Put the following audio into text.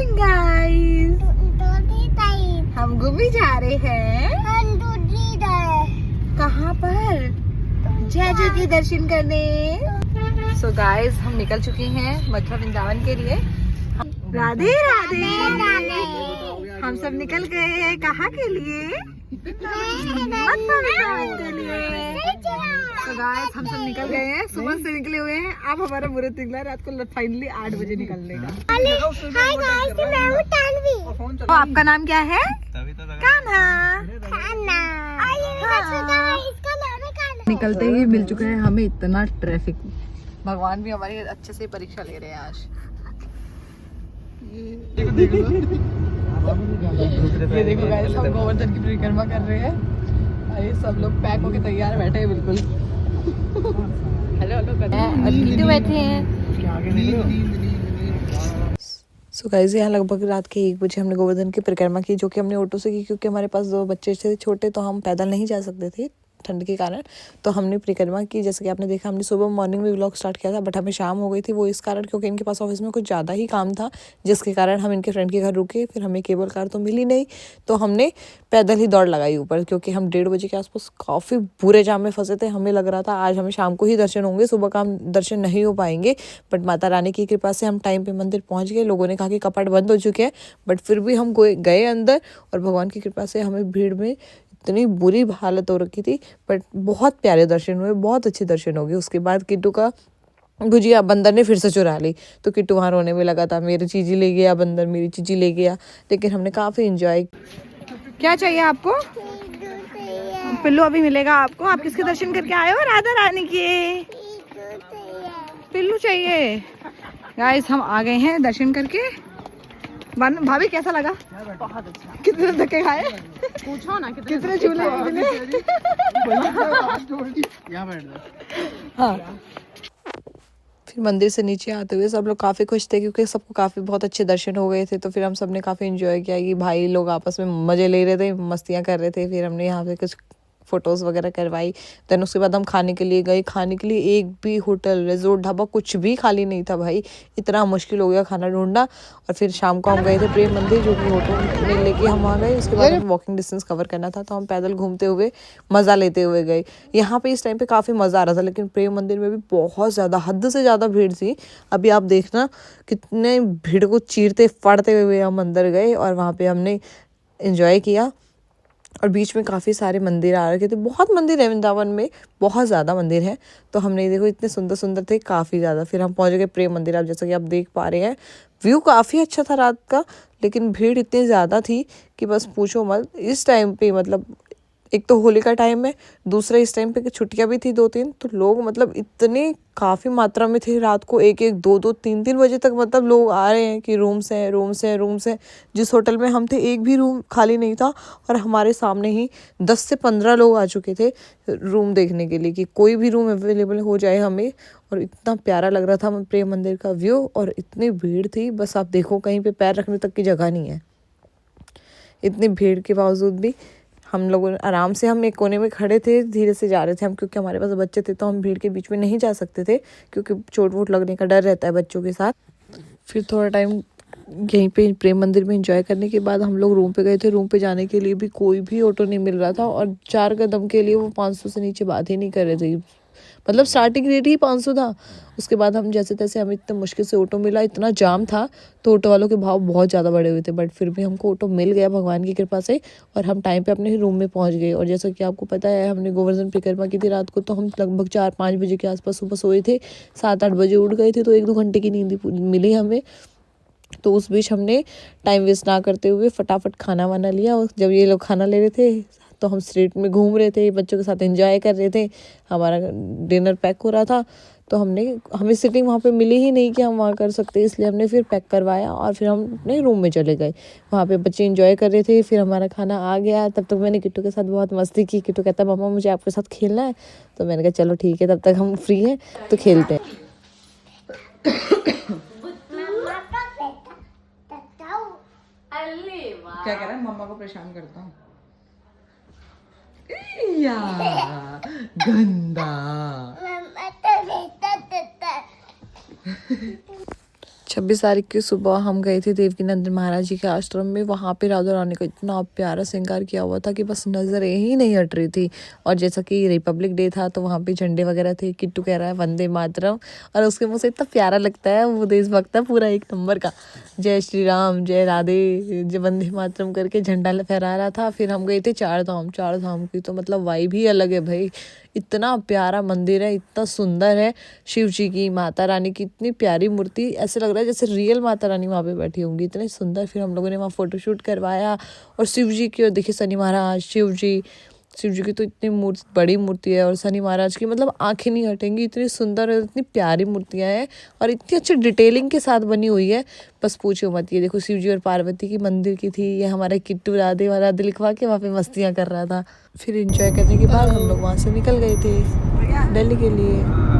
Morning guys, हम घूमने जा रहे हैं। कहाँ पर? जैजू के दर्शन करने। सो गाइस, हम निकल चुके हैं मथुरा वृंदावन के लिए। राधे राधे। हम सब निकल गए हैं कहाँ के लिए? मथुरा वृंदावन के लिए। तो गाइस, हम सब निकल गए हैं, सुबह से निकले हुए हैं। अब हमारा मुहूर्त निकला रात को फाइनली 8 बजे निकलने का। तो आपका नाम क्या है? कान्हा। निकलते ही मिल चुके हैं हमें इतना ट्रैफिक। भगवान भी हमारी अच्छे से परीक्षा ले रहे हैं आज। ये देखो गाइस, हम गोवर्धन की परिक्रमा कर रहे हैं। ये सब लोग पैक होके तैयार बैठे हैं बिल्कुल। हेलो हेलो करते हैं और नीतू बैठे हैं। सो गाइस, यहाँ लगभग रात के 1 बजे हमने गोवर्धन की परिक्रमा की, जो कि हमने ऑटो से की क्योंकि हमारे पास 2 बच्चे थे छोटे, तो हम पैदल नहीं जा सकते थे ठंड के कारण। तो हमने परिक्रमा की। जैसे कि आपने देखा, हमने सुबह मॉर्निंग में व्लॉग स्टार्ट किया था, बट हमें शाम हो गई थी। वो इस कारण क्योंकि इनके पास ऑफिस में कुछ ज़्यादा ही काम था, जिसके कारण हम इनके फ्रेंड के घर रुके। फिर हमें केबल कार तो मिली नहीं, तो हमने पैदल ही दौड़ लगाई ऊपर, क्योंकि हम 1:30 बजे के आसपास काफ़ी बुरे जाम में फंसे थे। हमें लग रहा था आज हमें शाम को ही दर्शन होंगे, सुबह का हम दर्शन नहीं हो पाएंगे। बट माता रानी की कृपा से हम टाइम पे मंदिर पहुँच गए। लोगों ने कहा कि कपाट बंद हो चुके हैं, बट फिर भी हम गए अंदर, और भगवान की कृपा से हमें भीड़ में इतनी बुरी हालत हो रखी थी, बट बहुत प्यारे दर्शन हुए, बहुत अच्छे दर्शन हो गए। उसके बाद किट्टू का गुजिया बंदर ने फिर से चुरा ली, तो किट्टू वहाँ रोने में लगा था, मेरी चीज़ी ले गया बंदर, मेरी चीज़ी ले गया। लेकिन हमने काफ़ी इंजॉय। क्या चाहिए आपको? पिल्लू अभी मिलेगा आपको। आप किसके दर्शन करके आए हो? राधा रानी के। पिल्लू चाहिए। गाइस, हम आ गए हैं दर्शन करके। भाभी कैसा लगा? बहुत अच्छा। कितने धक्के खाए? पूछो ना कितने झूले मिले? हाँ। फिर मंदिर से नीचे आते हुए सब लोग काफ़ी खुश थे, क्योंकि सबको काफ़ी बहुत अच्छे दर्शन हो गए थे। तो फिर हम सब ने काफ़ी एंजॉय किया कि भाई लोग आपस में मज़े ले रहे थे, मस्तियाँ कर रहे थे। फिर हमने यहाँ पे कुछ फ़ोटोज़ वगैरह करवाई। देन उसके बाद हम खाने के लिए गए। खाने के लिए एक भी होटल, रिजोर्ट, ढाबा कुछ भी खाली नहीं था भाई। इतना मुश्किल हो गया खाना ढूंढना। और फिर शाम को हम गए थे प्रेम मंदिर, जो कि होटल में लेके हम वहाँ गए। उसके बाद हमें वॉकिंग डिस्टेंस कवर करना था, तो हम पैदल घूमते हुए मज़ा लेते हुए गए। यहाँ पे इस टाइम पे काफ़ी मज़ा आ रहा था, लेकिन प्रेम मंदिर में भी बहुत ज़्यादा, हद से ज़्यादा भीड़ थी। अभी आप देखना कितने भीड़ को चीरते फाड़ते हुए हम अंदर गए, और वहाँ पर हमने इंजॉय किया। और बीच में काफ़ी सारे मंदिर आ रखे थे। बहुत मंदिर है वृंदावन में, बहुत ज़्यादा मंदिर है। तो हमने देखो इतने सुंदर सुंदर थे, काफ़ी ज़्यादा। फिर हम पहुंच गए प्रेम मंदिर। आप जैसा कि आप देख पा रहे हैं, व्यू काफ़ी अच्छा था रात का, लेकिन भीड़ इतनी ज़्यादा थी कि बस पूछो मत। इस टाइम पे मतलब एक तो होली का टाइम है, दूसरा इस टाइम पे छुट्टियां भी थी 2-3, तो लोग मतलब इतने काफ़ी मात्रा में थे। रात को 1-1, 2-2, 3-3 बजे तक मतलब लोग आ रहे हैं कि रूम्स हैं, रूम्स हैं, रूम्स हैं। जिस होटल में हम थे, एक भी रूम खाली नहीं था, और हमारे सामने ही 10 से 15 लोग आ चुके थे रूम देखने के लिए कि कोई भी रूम अवेलेबल हो जाए हमें। और इतना प्यारा लग रहा था प्रेम मंदिर का व्यू, और इतनी भीड़ थी, बस आप देखो कहीं पे पैर रखने तक की जगह नहीं है। इतनी भीड़ के बावजूद भी हम लोग आराम से, हम एक कोने में खड़े थे, धीरे से जा रहे थे हम, क्योंकि हमारे पास बच्चे थे, तो हम भीड़ के बीच में नहीं जा सकते थे, क्योंकि चोट वोट लगने का डर रहता है बच्चों के साथ। फिर थोड़ा टाइम यहीं पे प्रेम मंदिर में एंजॉय करने के बाद हम लोग रूम पे गए थे। रूम पे जाने के लिए भी कोई भी ऑटो नहीं मिल रहा था, और 4 कदम के लिए वो 500 से नीचे बात ही नहीं कर रहे थे। मतलब स्टार्टिंग रेट ही 500 था। उसके बाद हम जैसे तैसे, हमें इतने मुश्किल से ऑटो मिला, इतना जाम था, तो ऑटो वालों के भाव बहुत ज़्यादा बढ़े हुए थे, बट फिर भी हमको ऑटो मिल गया भगवान की कृपा से, और हम टाइम पे अपने रूम में पहुंच गए। और जैसा कि आपको पता है, हमने गोवर्धन परिक्रमा की थी रात को, तो हम लगभग 4-5 बजे के आसपास सुबह सोए थे, 7-8 बजे उठ गए थे, तो 1-2 घंटे की नींद मिली हमें। तो उस बीच हमने टाइम वेस्ट ना करते हुए फटाफट खाना वाना लिया। और जब ये लोग खाना ले रहे थे, तो हम स्ट्रीट में घूम रहे थे, बच्चों के साथ एंजॉय कर रहे थे। हमारा डिनर पैक हो रहा था, तो हमें सिटिंग वहाँ पे मिली ही नहीं कि हम वहाँ कर सकते, इसलिए हमने फिर पैक करवाया, और फिर हम अपने रूम में चले गए। वहाँ पे बच्चे एंजॉय कर रहे थे। फिर हमारा खाना आ गया। तब तक मैंने किट्टू के साथ बहुत मस्ती की। किट्टू कहता है, मम्मा मुझे आपके साथ खेलना है। तो मैंने कहा चलो ठीक है, तब तक हम फ्री हैं तो खेलते हैं। क्या कह रहा है? मम्मा को परेशान करता हूँ। या गंदा। 26 तारीख की सुबह हम गए थे देवकीनंदन महाराज जी के आश्रम में। वहाँ पे राधा रानी का इतना प्यारा श्रृंगार किया हुआ था कि बस नज़र ही नहीं हट रही थी। और जैसा कि रिपब्लिक डे था तो वहाँ पे झंडे वगैरह थे। किट्टू कह रहा है वंदे मातरम, और उसके मुँह से इतना प्यारा लगता है, वो देशभक्त है पूरा एक नंबर का। जय श्री राम, जय राधे, जय वंदे मातरम करके झंडा फहरा रहा था। फिर हम गए थे चार धाम की तो मतलब वाइब ही अलग है भाई। इतना प्यारा मंदिर है, इतना सुंदर है। शिव जी की, माता रानी की इतनी प्यारी मूर्ति, ऐसे लग रहा है जैसे रियल माता रानी वहाँ पे बैठी होंगी, इतने सुंदर। फिर हम लोगों ने वहाँ फोटोशूट करवाया। और शिव जी की, और देखिए शनि महाराज, शिव जी की तो इतनी बड़ी मूर्ति है, और शनि महाराज की मतलब आंखें नहीं हटेंगी, इतनी सुंदर और इतनी प्यारी मूर्तियाँ हैं, और इतनी अच्छी डिटेलिंग के साथ बनी हुई है, बस पूछो मत। ये देखो शिव जी और पार्वती की मंदिर की थी। ये हमारा किट्टू राधे वाला लिखवा के वहाँ पे मस्तियाँ कर रहा था। फिर एंजॉय करने के बाद हम लोग वहाँ से निकल गए थे दिल्ली के लिए।